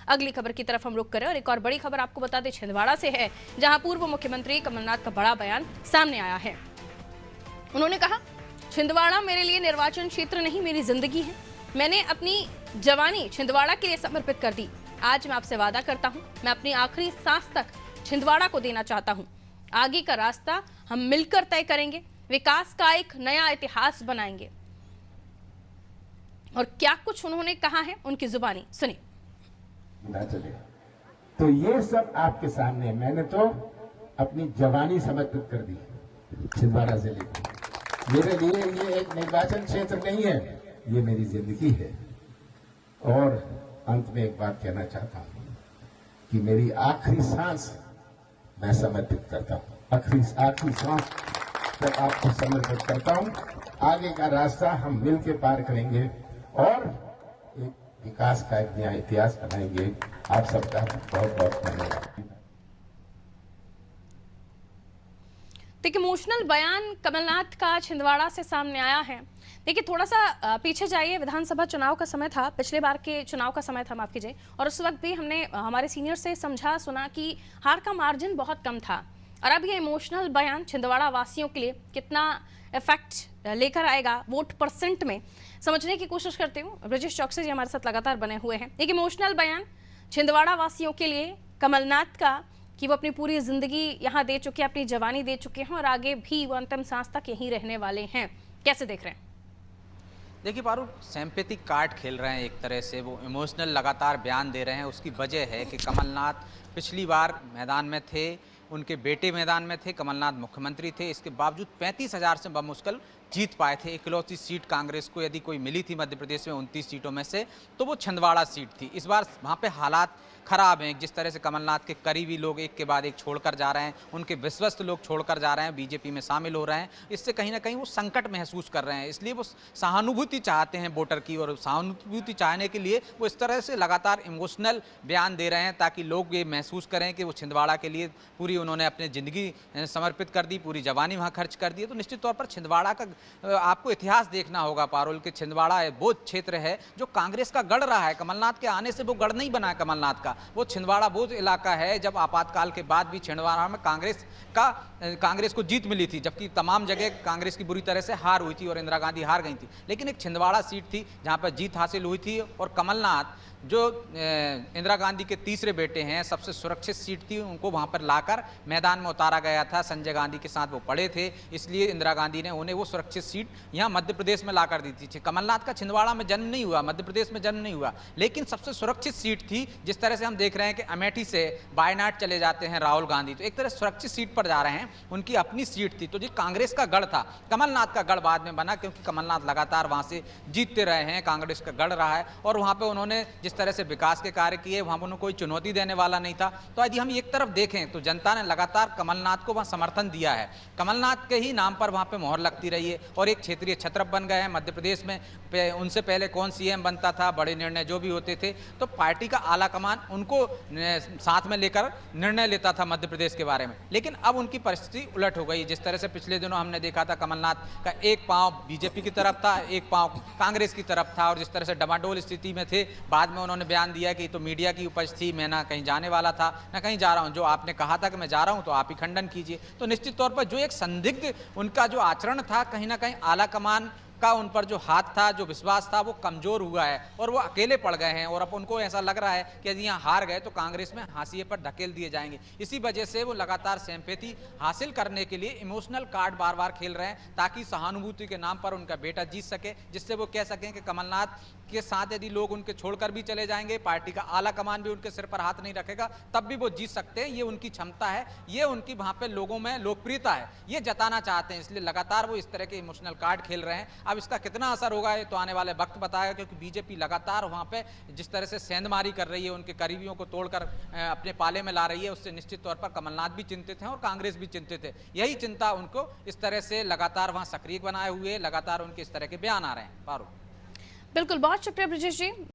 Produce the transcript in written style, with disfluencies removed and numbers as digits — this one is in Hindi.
अगली खबर की तरफ हम रुख करें और एक और बड़ी खबर आपको बता दें छिंदवाड़ा से है, जहां पूर्व मुख्यमंत्री कमलनाथ का बड़ा बयान सामने आया है। उन्होंने कहा, छिंदवाड़ा मेरे लिए निर्वाचन क्षेत्र नहीं, मेरी जिंदगी है। मैंने अपनी जवानी छिंदवाड़ा के लिए समर्पित कर दी। आज मैं आपसे वादा करता हूं, मैं अपनी आखिरी सांस तक छिंदवाड़ा को देना चाहता हूं। आगे का रास्ता हम मिलकर तय करेंगे, विकास का एक नया इतिहास बनाएंगे। और क्या कुछ उन्होंने कहा है, उनकी जुबानी सुनिए। तो ये सब आपके सामने, मैंने तो अपनी जवानी समर्पित कर दी छिंदवाड़ा जिले को। मेरे लिए ये एक निर्वाचन क्षेत्र नहीं है, ये मेरी जिंदगी है। और अंत में एक बात कहना चाहता हूं कि मेरी आखिरी सांस मैं समर्पित करता हूं, आखिरी सांस तक आपको समर्पित करता हूं। आगे का रास्ता हम मिलकर पार करेंगे और एक विकास का एक नया इतिहास बनाएंगे। आप सबका बहुत बहुत धन्यवाद। देखिए, इमोशनल बयान कमलनाथ का छिंदवाड़ा से सामने आया है। देखिए, थोड़ा सा पीछे जाइए, विधानसभा चुनाव का समय था, पिछले बार के चुनाव का समय था, माफ कीजिए, और उस वक्त भी हमने हमारे सीनियर से समझा सुना कि हार का मार्जिन बहुत कम था। और अब ये इमोशनल बयान छिंदवाड़ा वासियों के लिए कितना इफेक्ट लेकर आएगा वोट परसेंट में, समझने की कोशिश करते हूँ। ब्रजेश चौकसी जी हमारे साथ लगातार बने हुए हैं। एक इमोशनल बयान छिंदवाड़ा वासियों के लिए कमलनाथ का कि वो अपनी पूरी जिंदगी यहाँ दे चुके हैं, अपनी जवानी दे चुके हैं और आगे भी वो अंतिम सांस तक यहीं रहने वाले हैं। कैसे देख रहे हैं? देखिए पारू, सिंपैथी कार्ड खेल रहे हैं एक तरह से, वो इमोशनल लगातार बयान दे रहे हैं। उसकी वजह है कि कमलनाथ पिछली बार मैदान में थे, उनके बेटे मैदान में थे, कमलनाथ मुख्यमंत्री थे, इसके बावजूद 35,000 से बमुश्किल जीत पाए थे। इकलौती सीट कांग्रेस को यदि कोई मिली थी मध्य प्रदेश में 29 सीटों में से, तो वो छिंदवाड़ा सीट थी। इस बार वहाँ पे हालात खराब हैं। जिस तरह से कमलनाथ के करीबी लोग एक के बाद एक छोड़कर जा रहे हैं, उनके विश्वस्त लोग छोड़कर जा रहे हैं, बीजेपी में शामिल हो रहे हैं, इससे कहीं ना कहीं वो संकट महसूस कर रहे हैं। इसलिए वो सहानुभूति चाहते हैं वोटर की, और सहानुभूति चाहने के लिए वो इस तरह से लगातार इमोशनल बयान दे रहे हैं ताकि लोग ये महसूस करें कि वो छिंदवाड़ा के लिए पूरी उन्होंने अपनी ज़िंदगी समर्पित कर दी, पूरी जवानी वहाँ खर्च कर दी। तो निश्चित तौर पर छिंदवाड़ा का आपको इतिहास देखना होगा पारुल के। छिंदवाड़ा वो क्षेत्र है जो कांग्रेस का गढ़ रहा है। कमलनाथ के आने से वो गढ़ नहीं बना है कमलनाथ का। वो छिंदवाड़ा वो इलाका है जब आपातकाल के बाद भी छिंदवाड़ा में कांग्रेस को जीत मिली थी, जबकि तमाम जगह कांग्रेस की बुरी तरह से हार हुई थी और इंदिरा गांधी हार गई थी। लेकिन एक छिंदवाड़ा सीट थी जहां पर जीत हासिल हुई थी, और कमलनाथ जो इंदिरा गांधी के तीसरे बेटे हैं, सबसे सुरक्षित सीट थी, उनको वहां पर लाकर मैदान में उतारा गया था। संजय गांधी के साथ वो पड़े थे, इसलिए इंदिरा गांधी ने उन्हें वो सुरक्षित सीट यहाँ मध्य प्रदेश में लाकर दी थी। कमलनाथ का छिंदवाड़ा में जन्म नहीं हुआ, मध्य प्रदेश में जन्म नहीं हुआ, लेकिन सबसे सुरक्षित सीट थी। जिस तरह से हम देख रहे हैं कि अमेठी से वायनाड चले जाते हैं राहुल गांधी, तो एक तरह सुरक्षित सीट पर जा रहे हैं, उनकी अपनी सीट थी। तो जो कांग्रेस का गढ़ था, कमलनाथ का गढ़ बाद में बना, क्योंकि कमलनाथ लगातार वहां से जीतते रहे हैं, कांग्रेस का गढ़ रहा है। और वहां पर उन्होंने जिस तरह से विकास के कार्य किए, वहां पर उन्हें कोई चुनौती देने वाला नहीं था। तो यदि हम एक तरफ देखें तो जनता ने लगातार कमलनाथ को वहां समर्थन दिया है, कमलनाथ के ही नाम पर वहां पे मोहर लगती रही है, और एक क्षेत्रीय छत्रप बन गए हैं मध्य प्रदेश में। उनसे पहले कौन सीएम बनता था, बड़े निर्णय जो भी होते थे, तो पार्टी का आला कमान उनको साथ में लेकर निर्णय लेता था मध्य प्रदेश के बारे में। लेकिन अब उनकी परिस्थिति उलट हो गई। जिस तरह से पिछले दिनों हमने देखा था, कमलनाथ का एक पांव बीजेपी की तरफ था, एक पांव कांग्रेस की तरफ था, और जिस तरह से डमाडोल स्थिति में थे। बाद में उन्होंने बयान दिया कि तो मीडिया की उपज थी, मैं ना कहीं जाने वाला था ना कहीं जा रहा हूं, जो आपने कहा था कि मैं जा रहा हूं तो आप ही खंडन कीजिए। तो निश्चित तौर पर जो एक संदिग्ध उनका जो आचरण था, कहीं ना कहीं आला कमान का उन पर जो हाथ था, जो विश्वास था, वो कमजोर हुआ है और वो अकेले पड़ गए हैं। और अब उनको ऐसा लग रहा है कि यदि यहाँ हार गए तो कांग्रेस में हाशिए पर धकेल दिए जाएंगे। इसी वजह से वो लगातार सिंपैथी हासिल करने के लिए इमोशनल कार्ड बार बार खेल रहे हैं, ताकि सहानुभूति के नाम पर उनका बेटा जीत सके, जिससे वो कह सकें कि कमलनाथ के साथ यदि लोग उनके छोड़कर भी चले जाएंगे, पार्टी का आला कमान भी उनके सिर पर हाथ नहीं रखेगा, तब भी वो जीत सकते हैं। ये उनकी क्षमता है, ये उनकी वहां पे लोगों में लोकप्रियता है, ये जताना चाहते हैं। इसलिए लगातार वो इस तरह के इमोशनल कार्ड खेल रहे हैं। अब इसका कितना असर होगा ये तो आने वाले वक्त बताएगा, क्योंकि बीजेपी लगातार वहां पे जिस तरह से सेंधमारी कर रही है, उनके करीबियों को तोड़कर अपने पाले में ला रही है, उससे निश्चित तौर पर कमलनाथ भी चिंतित हैं और कांग्रेस भी चिंतित है। यही चिंता उनको इस तरह से लगातार वहां सक्रिय बनाए हुए, लगातार उनके इस तरह के बयान आ रहे हैं। पारू, बिल्कुल, बहुत शुक्रिया ब्रजेश जी।